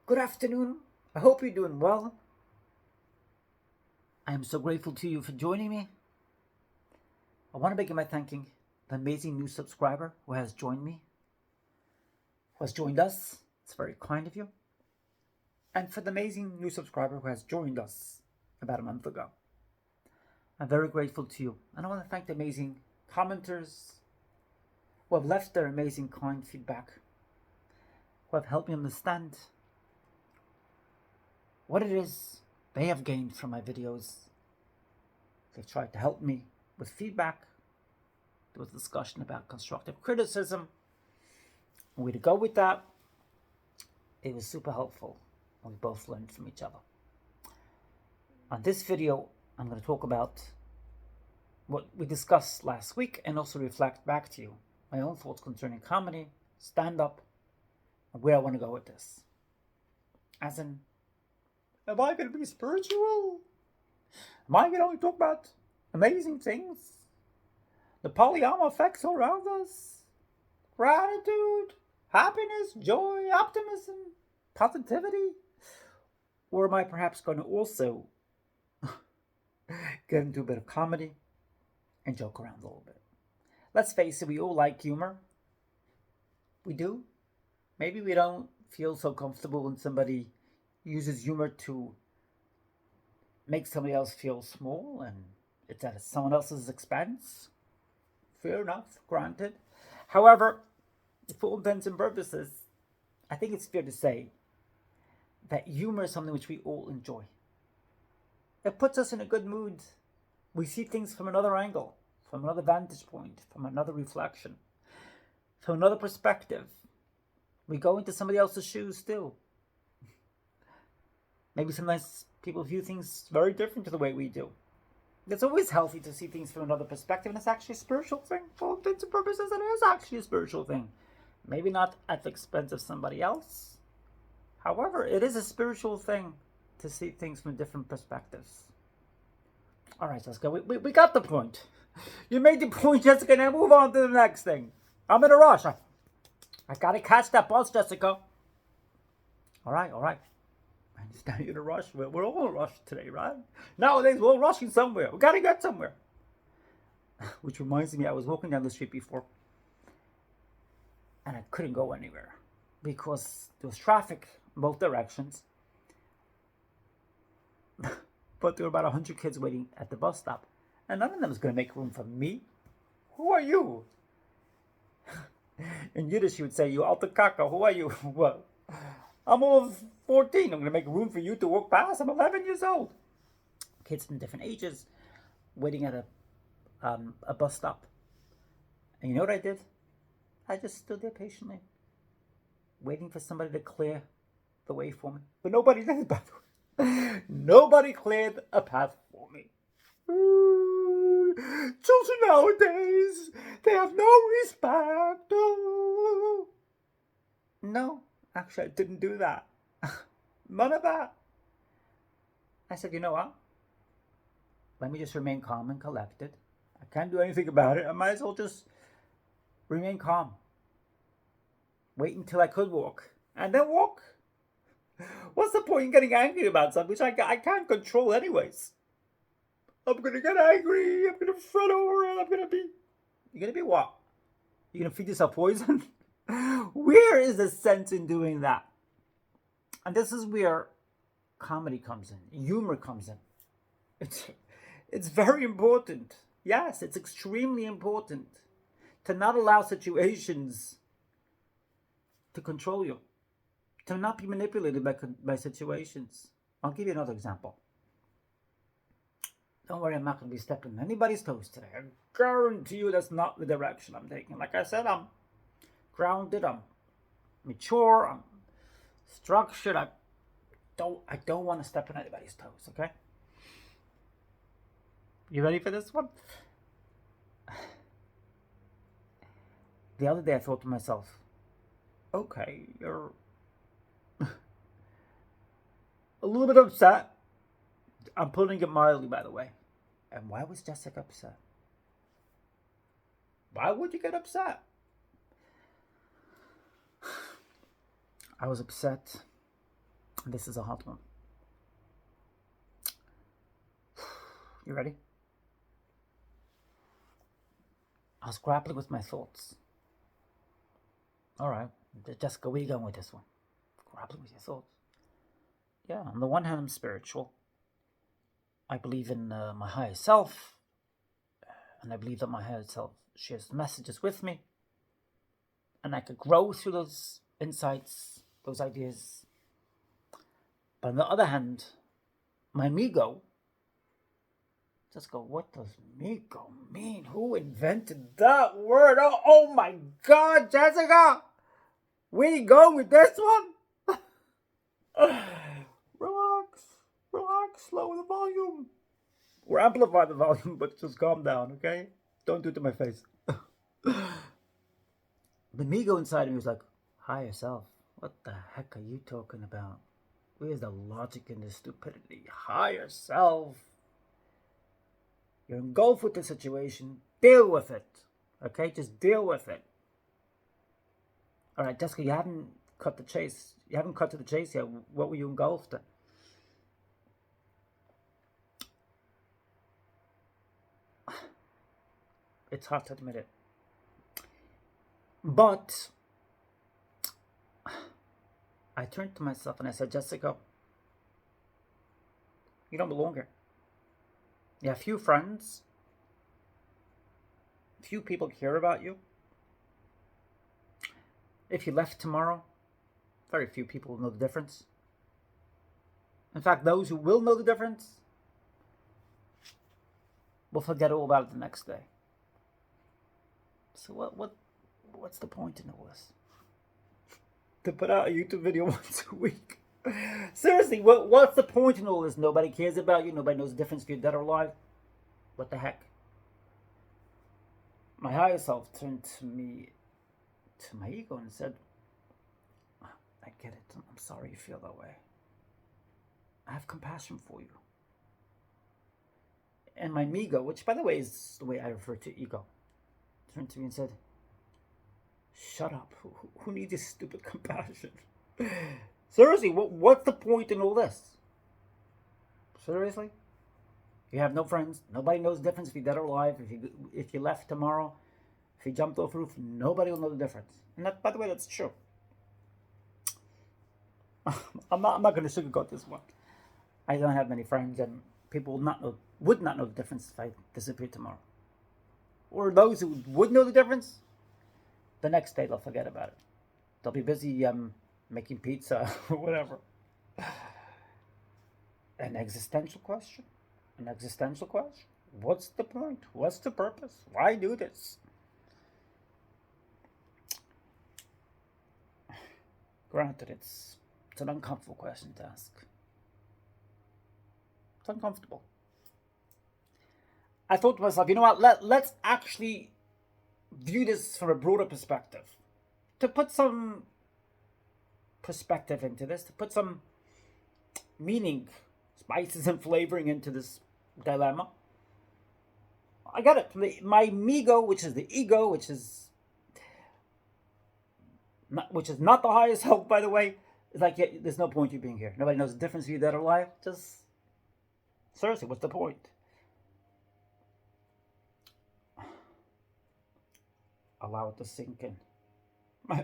Good afternoon. I hope you're doing well. I am so grateful to you for joining me. I want to begin by thanking the amazing new subscriber who has joined me, who has joined us. It's very kind of you. And for the amazing new subscriber who has joined us about a month ago. I'm very grateful to you. And I want to thank the amazing commenters who have left their amazing kind feedback, who have helped me understand what it is they have gained from my videos. They've tried to help me with feedback. There was a discussion about constructive criticism. And we to go with that. It was super helpful. We both learned from each other. On this video, I'm going to talk about what we discussed last week and also reflect back to you my own thoughts concerning comedy, stand-up, and where I want to go with this. As in, am I going to be spiritual? Am I going to only talk about amazing things? The polyama effects around us? Gratitude, happiness, joy, optimism, positivity? Or am I perhaps going to also get into a bit of comedy and joke around a little bit? Let's face it, we all like humor. We do. Maybe we don't feel so comfortable when somebody uses humor to make somebody else feel small and it's at someone else's expense. Fair enough, granted. However, for all intents and purposes, I think it's fair to say that humor is something which we all enjoy. It puts us in a good mood. We see things from another angle, from another vantage point, from another reflection, from another perspective. We go into somebody else's shoes still. Maybe sometimes people view things very different to the way we do. It's always healthy to see things from another perspective, and it's actually a spiritual thing. For all intents and purposes, it is actually a spiritual thing. Maybe not at the expense of somebody else. However, it is a spiritual thing to see things from different perspectives. All right, let's go. We got the point. You made the point, Jessica. Now move on to the next thing. I'm in a rush. I gotta catch that bus, Jessica. All right. I understand you're in a rush. We're all in a rush today, right? Nowadays, we're all rushing somewhere. We gotta get somewhere. Which reminds me, I was walking down the street before, and I couldn't go anywhere because there was traffic in both directions. But there were about 100 kids waiting at the bus stop, and none of them was going to make room for me. Who are you? In Yiddish, you would say, you alter kaka, who are you? Well, I'm all 14. I'm going to make room for you to walk past. I'm 11 years old. Kids from different ages waiting at a bus stop. And you know what I did? I just stood there patiently, waiting for somebody to clear the way for me. But nobody did, by the way. Nobody cleared a path for me. Children nowadays, they have no respect. No, actually, I didn't do that. None of that. I said, you know what? Let me just remain calm and collected. I can't do anything about it. I might as well just remain calm. Wait until I could walk. And then walk. What's the point in getting angry about something which I can't control anyways? I'm gonna get angry. I'm gonna front over it. You're gonna be what? You're gonna feed yourself poison? Where is the sense in doing that? And this is where comedy comes in, humor comes in. It's very important. Yes, it's extremely important to not allow situations to control you, to not be manipulated by situations. I'll give you another example. Don't worry, I'm not going to be stepping on anybody's toes today. I guarantee you that's not the direction I'm taking. Like I said, I'm grounded, I'm mature, I'm structured. I don't want to step on anybody's toes, okay? You ready for this one? The other day I thought to myself, okay, you're a little bit upset. I'm putting it mildly, by the way. And why was Jessica upset? Why would you get upset? I was upset This is a hot one. You ready? I was grappling with my thoughts. All right, Jessica, where are you going with this one? Grappling with your thoughts. Yeah, on the one hand, I'm spiritual. I believe in my higher self, and I believe that my higher self shares messages with me, and I could grow through those insights, those ideas. But on the other hand, my Migo, just go, what does Migo mean? Who invented that word? Oh my God, Jessica! Where you going with this one? Relax, lower the volume. Or amplify the volume, but just calm down, okay? Don't do it to my face. The Migo inside of me was like, higher self, what the heck are you talking about? Where's the logic in this stupidity? Higher self. You're engulfed with the situation. Deal with it. Okay? Just deal with it. Alright, Jessica, you haven't cut the chase. You haven't cut to the chase yet. What were you engulfed in? It's hard to admit it. But I turned to myself and I said, Jessica, you don't belong here. You have few friends. Few people care about you. If you left tomorrow, very few people will know the difference. In fact, those who will know the difference will forget all about it the next day. So what's the point in all this? To put out a YouTube video once a week? Seriously, what's the point in all this? Nobody cares about you. Nobody knows the difference if you're dead or alive. What the heck? My higher self turned to me, to my ego, and said, I get it. I'm sorry you feel that way. I have compassion for you. And my Migo, which by the way is the way I refer to ego, turned to me and said, shut up. Who needs this stupid compassion? Seriously, what's the point in all this? Seriously? You have no friends. Nobody knows the difference if you're dead or alive. If you left tomorrow, if you jumped off a roof, nobody will know the difference. And that, by the way, that's true. I'm not going to sugarcoat this one. I don't have many friends, and people would not know the difference if I disappeared tomorrow. Or those who would know the difference, the next day they'll forget about it. They'll be busy making pizza or whatever. An existential question? An existential question? What's the point? What's the purpose? Why do this? Granted, it's an uncomfortable question to ask. It's uncomfortable. I thought to myself, you know what, let's actually view this from a broader perspective. To put some perspective into this, to put some meaning, spices and flavoring into this dilemma. I got it. My Migo, which is the ego, which is not the highest self, by the way, is like, yeah, there's no point you being here. Nobody knows the difference between dead or alive. Just seriously, what's the point? Allow it to sink in.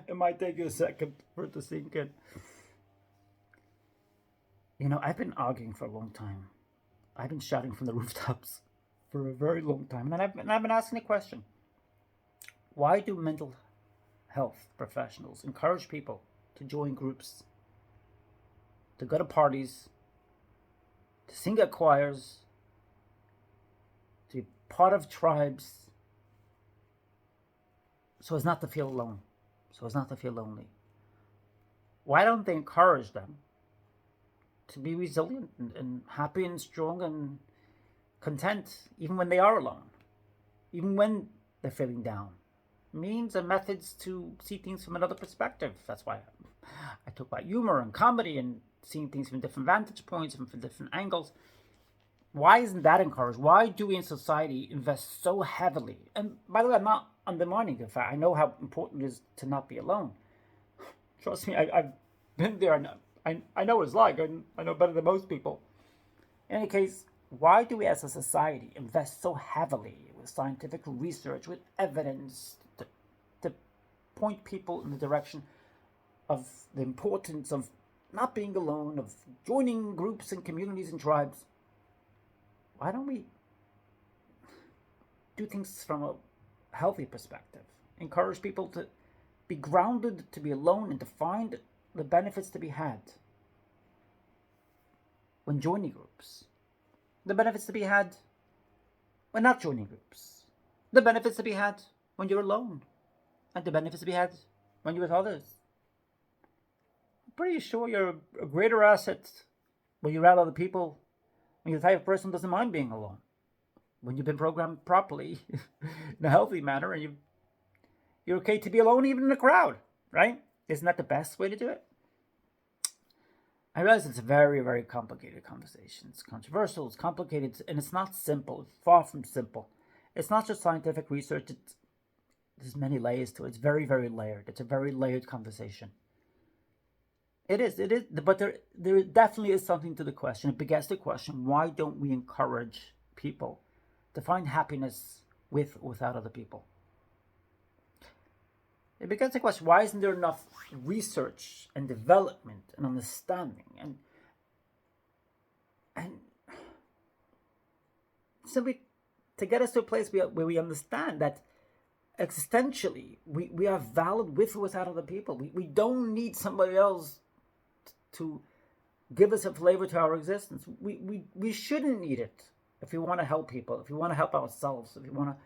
It might take you a second for it to sink in. You know, I've been arguing for a long time. I've been shouting from the rooftops for a very long time. And I've been asking the question, why do mental health professionals encourage people to join groups, to go to parties, to sing at choirs, to be part of tribes, so as not to feel alone, so as not to feel lonely? Why don't they encourage them to be resilient and happy and strong and content even when they are alone, even when they're feeling down? Means and methods to see things from another perspective. That's why I talk about humor and comedy and seeing things from different vantage points and from different angles. Why isn't that encouraged? Why do we in society invest so heavily? And by the way, I'm not undermining the fact. I know how important it is to not be alone. Trust me, I've been there, and I know what it's like. I know better than most people. In any case, why do we as a society invest so heavily with scientific research, with evidence to point people in the direction of the importance of not being alone, of joining groups and communities and tribes? Why don't we do things from a healthy perspective? Encourage people to be grounded, to be alone, and to find the benefits to be had when joining groups, the benefits to be had when not joining groups, the benefits to be had when you're alone, and the benefits to be had when you're with others. I'm pretty sure you're a greater asset when you're around other people, when you're the type of person who doesn't mind being alone, when you've been programmed properly in a healthy manner, and you're okay to be alone even in a crowd, right? Isn't that the best way to do it? I realize it's a very, very complicated conversation. It's controversial, it's complicated, and it's not simple. It's far from simple. It's not just scientific research. There's many layers to it. It's very, very layered. It's a very layered conversation. It is, but there definitely is something to the question. It begets the question, why don't we encourage people to find happiness with or without other people? It begins the question, why isn't there enough research and development and understanding and simply to get us to a place where we understand that existentially we are valid with or without other people. We don't need somebody else to give us a flavor to our existence. We shouldn't need it if we want to help people, if we want to help ourselves, if we want to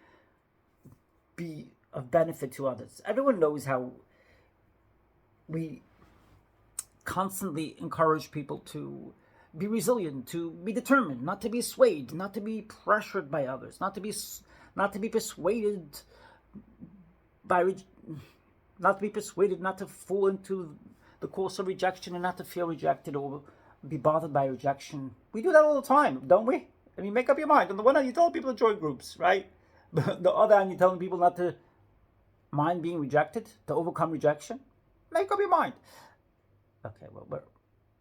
be of benefit to others. Everyone knows how we constantly encourage people to be resilient, to be determined, not to be swayed, not to be pressured by others, not to be persuaded not to fall into the course of rejection, and not to feel rejected or be bothered by rejection. We do that all the time, don't we? I mean, make up your mind. On the one hand, you tell people to join groups, right? But the other hand, you're telling people not to mind being rejected, to overcome rejection. Make up your mind. Okay, well,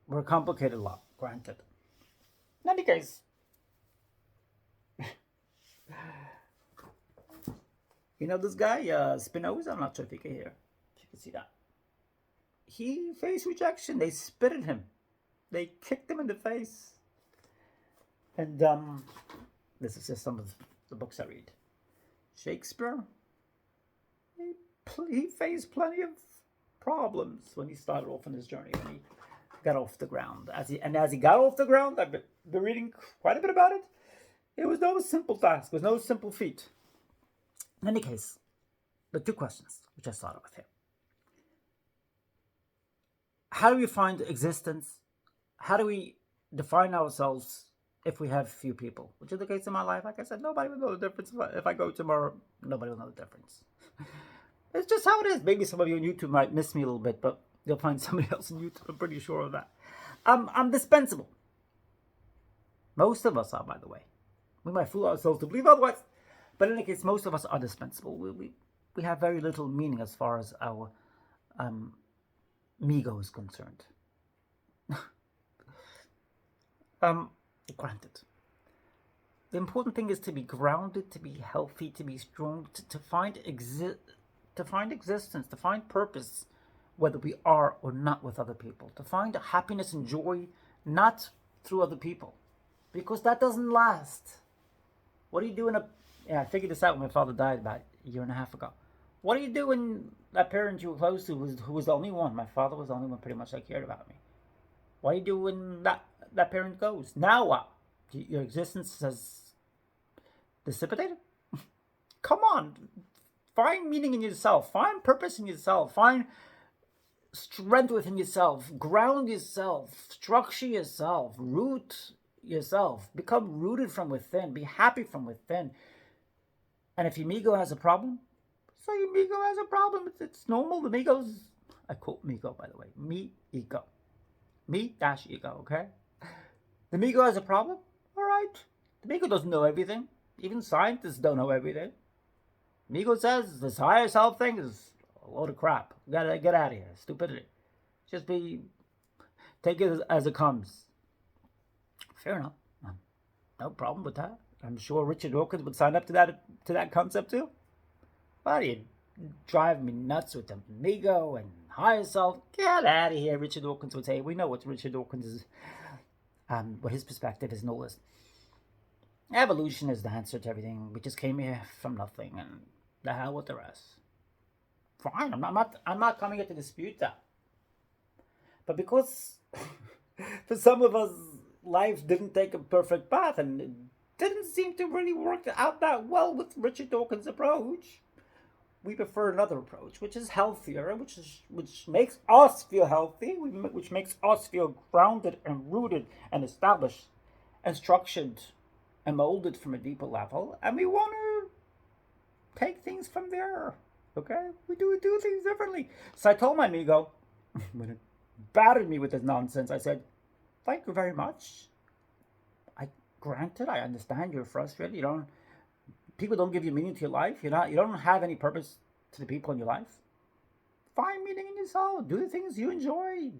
we're a complicated lot, granted. In any case, you know this guy, Spinoza? I'm not sure if you can hear. If you can see that. He faced rejection. They spit at him. They kicked him in the face. And this is just some of the books I read. Shakespeare, he faced plenty of problems when he started off on his journey, when he got off the ground. As he got off the ground, I've been reading quite a bit about it. It was no simple task. It was no simple feat. In any case, the two questions which I started with here. How do we find existence? How do we define ourselves if we have few people? Which is the case in my life. Like I said, nobody will know the difference. If I go tomorrow, nobody will know the difference. It's just how it is. Maybe some of you on YouTube might miss me a little bit, but you'll find somebody else on YouTube. I'm pretty sure of that. I'm dispensable. Most of us are, by the way. We might fool ourselves to believe otherwise. But in any case, most of us are dispensable. We have very little meaning as far as our ego is concerned. Granted. The important thing is to be grounded, to be healthy, to be strong, to find existence, to find purpose, whether we are or not with other people, to find happiness and joy not through other people, because that doesn't last. What do you do I figured this out when my father died about a year and a half ago. What do you do when that parent you were close to who was the only one? My father was the only one pretty much that cared about me. What do you do when that parent goes? Now what? Your existence has dissipated? Come on. Find meaning in yourself. Find purpose in yourself. Find strength within yourself. Ground yourself. Structure yourself. Root yourself. Become rooted from within. Be happy from within. And if your ego has a problem, so your ego has a problem. It's normal. The ego's, I quote Migo, by the way. Me-ego. Me-ego, okay? The ego has a problem? All right. The ego doesn't know everything. Even scientists don't know everything. Ego says this higher self thing is a load of crap. You gotta get out of here. Stupidity. Take it as it comes. Fair enough. No problem with that. I'm sure Richard Dawkins would sign up to that concept too. Why do you drive me nuts with the ego and higher self? Get out of here, Richard Dawkins would say. We know what Richard Dawkins is, what his perspective is in all this. Evolution is the answer to everything. We just came here from nothing, and the hell with the rest. Fine, I'm not coming here to dispute that. But because for some of us, life didn't take a perfect path, and it didn't seem to really work out that well with Richard Dawkins' approach, we prefer another approach, which is healthier, which makes us feel healthy, which makes us feel grounded and rooted and established and structured and molded from a deeper level, and we want to take things from there. Okay, we do things differently. So I told my amigo, when it battered me with this nonsense, I said, "Thank you very much. Granted, I understand you're frustrated. People don't give you meaning to your life. You don't have any purpose to the people in your life. Find meaning in yourself. Do the things you enjoy.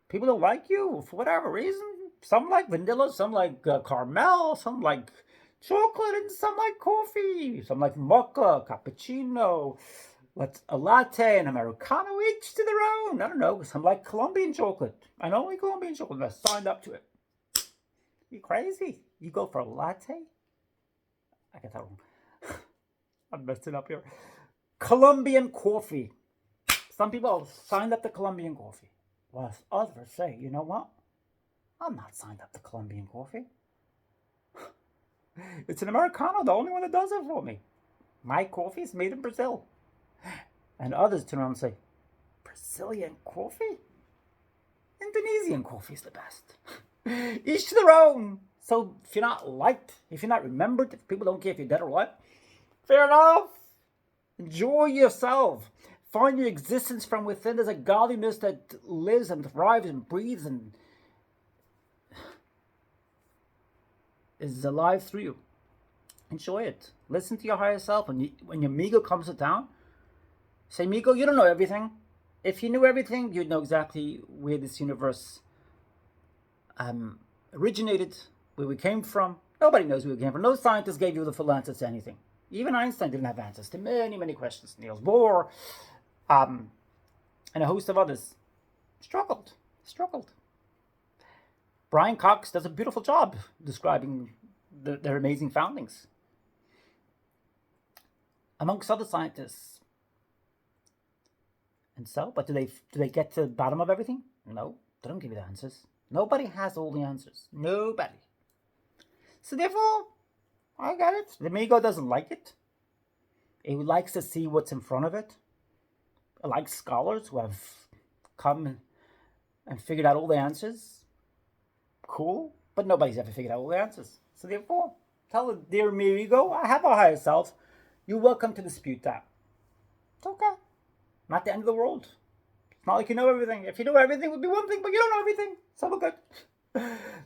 People don't like you for whatever reason. Some like vanilla, some like caramel, some like chocolate, and some like coffee. Some like mocha, cappuccino, a latte, an Americano, each to their own. I don't know. Some like Colombian chocolate. I know only Colombian chocolate. I signed up to it. You crazy? You go for a latte? I get that wrong. I'm messing up here. Colombian coffee. Some people signed up to Colombian coffee. While others say, you know what? I'm not signed up to Colombian coffee. It's an Americano, the only one that does it for me. My coffee is made in Brazil. And others turn around and say, Brazilian coffee? Indonesian coffee is the best. Each to their own. So if you're not liked, if you're not remembered, if people don't care if you're dead or what, fair enough. Enjoy yourself. Find your existence from within. There's a godliness that lives and thrives and breathes and is alive through you. Enjoy it. Listen to your higher self. When your ego comes to town, say, Migo, you don't know everything. If you knew everything, you'd know exactly where this universe originated, where we came from. Nobody knows where we came from. No scientist gave you the full answers to anything. Even Einstein didn't have answers to many, many questions. Niels Bohr, and a host of others struggled. Brian Cox does a beautiful job describing their amazing foundings. Amongst other scientists. And so, but do they get to the bottom of everything? No, they don't give you the answers. Nobody has all the answers. Nobody. So therefore, I get it. The ego doesn't like it. It likes to see what's in front of it. It likes scholars who have come and figured out all the answers. Cool. But nobody's ever figured out all the answers. So therefore, tell the dear me ego, I have a higher self. You're welcome to dispute that. It's okay. Not the end of the world. It's not like you know everything. If you know everything, it would be one thing, but you don't know everything. So we're good.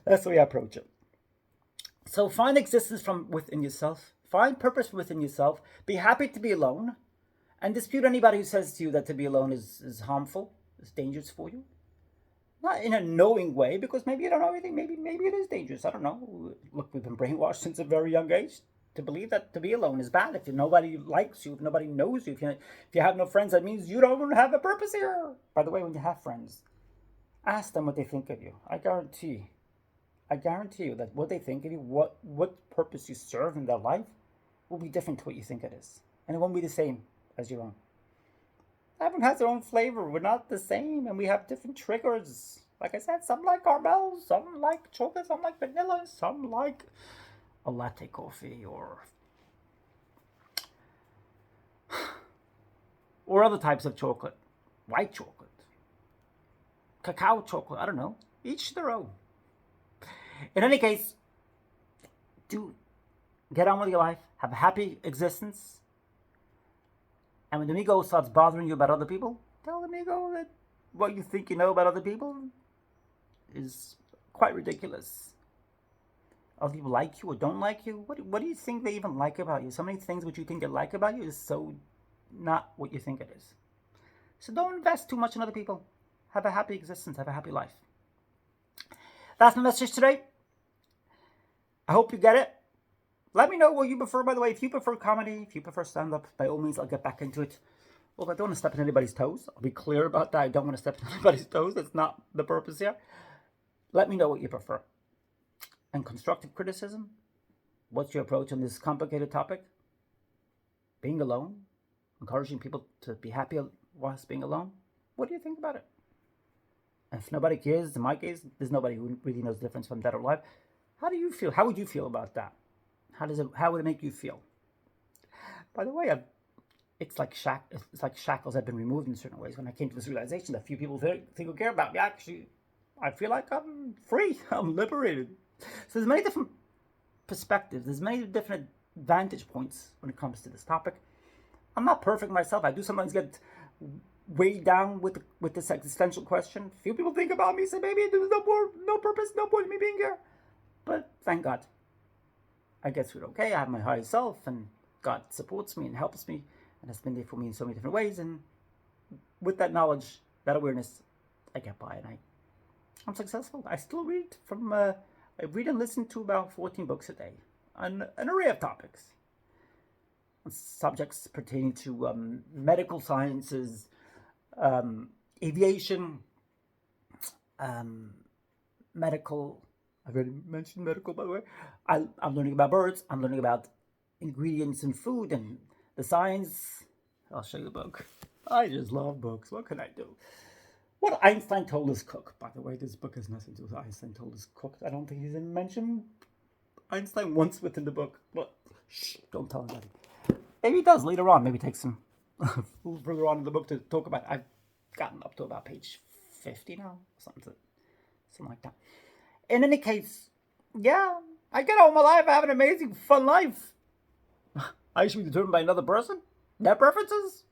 That's the way I approach it. So find existence from within yourself. Find purpose from within yourself. Be happy to be alone. And dispute anybody who says to you that to be alone is harmful, is dangerous for you. Not in a knowing way, because maybe you don't know everything. Maybe it is dangerous. I don't know. Look, we've been brainwashed since a very young age to believe that to be alone is bad. If nobody likes you, if nobody knows you, if you have no friends, that means you don't have a purpose here. By the way, when you have friends, ask them what they think of you. I guarantee you that what they think of you, what purpose you serve in their life, will be different to what you think it is. And it won't be the same as your own. Everyone has their own flavor. We're not the same, and we have different triggers. Like I said, some like caramel, some like chocolate, some like vanilla, some like a latte coffee or other types of chocolate. White chocolate. Cacao chocolate, I don't know. Each their own. In any case, do get on with your life. Have a happy existence. And when the ego starts bothering you about other people, tell the ego that what you think you know about other people is quite ridiculous. Other people like you or don't like you. What do you think they even like about you? So many things which you think they like about you is so not what you think it is. So don't invest too much in other people. have a happy existence, have a happy life. That's my message today. I hope you get it. Let me know what you prefer, by the way. If you prefer comedy, if you prefer stand-up, by all means, I'll get back into it. Well, I don't want to step on anybody's toes. I'll be clear about that. I don't want to step on anybody's toes. That's not the purpose here. Let me know what you prefer. And constructive criticism. What's your approach on this complicated topic? Being alone. Encouraging people to be happy whilst being alone. What do you think about it? And if nobody cares, in my case, there's nobody who really knows the difference from dead or alive. How do you feel? How would you feel about that? How would it make you feel? By the way, it's like shackles have been removed in certain ways. When I came to this realization that few people think who care about me, actually, I feel like I'm free. I'm liberated. So there's many different perspectives. There's many different vantage points when it comes to this topic. I'm not perfect myself. I do sometimes get weighed down with this existential question. Few people think about me, say maybe there's no purpose, no point in me being here. But thank God, I get through it okay. I have my higher self, and God supports me and helps me, and has been there for me in so many different ways. And with that knowledge, that awareness, I get by, and I'm successful. I still read I read and listen to about 14 books a day on an array of topics, subjects pertaining to medical sciences, aviation, medical. I've already mentioned medical, by the way. I'm learning about birds. I'm learning about ingredients in food and the science. I'll show you the book. I just love books. What can I do? What Einstein told us cook. By the way, this book has nothing to do with Einstein told us cook. I don't think he's even mentioned Einstein once within the book. But shh, don't tell anybody. Maybe he does later on. Maybe take some further on in the book to talk about. I've gotten up to about page 50 now. Something like that. In any case, yeah, I get on with my life. I have an amazing, fun life. I should be determined by another person? Their preferences?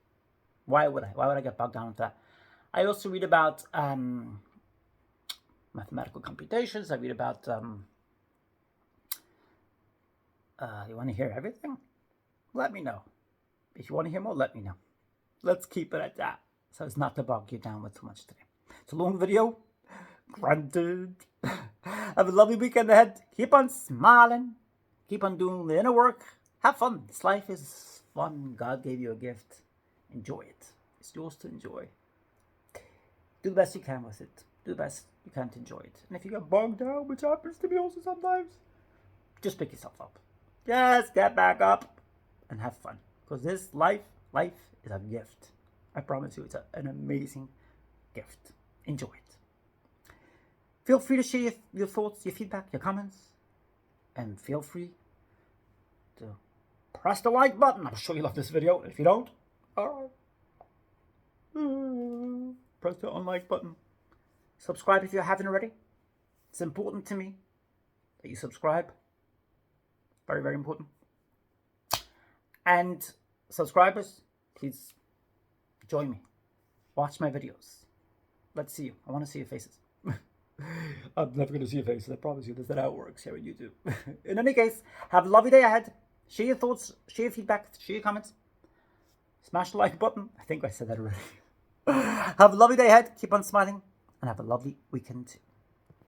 Why would I? Why would I get bogged down with that? I also read about mathematical computations. I read about, you want to hear everything? Let me know. If you want to hear more, let me know. Let's keep it at that, so as not to bog you down with too much today. It's a long video. Granted. Have a lovely weekend ahead. Keep on smiling. Keep on doing the inner work. Have fun. This life is fun. God gave you a gift. Enjoy it. It's yours to enjoy. Do the best you can with it. Do the best you can to enjoy it. And if you get bogged down, which happens to me also sometimes, just pick yourself up. Just get back up and have fun. Because this life is a gift. I promise you, it's an amazing gift. Enjoy it. Feel free to share your thoughts, your feedback, your comments, and feel free to press the like button. I'm sure you love this video. If you don't, alright. Press the unlike button. Subscribe if you haven't already. It's important to me that you subscribe. Very, very important. And subscribers, please join me. Watch my videos. Let's see you. I want to see your faces. I'm never going to see your faces, I promise you. That's not how it works here on YouTube. In any case, have a lovely day ahead. Share your thoughts, share your feedback, share your comments. Smash the like button. I think I said that already. Have a lovely day ahead. Keep on smiling. And have a lovely weekend too.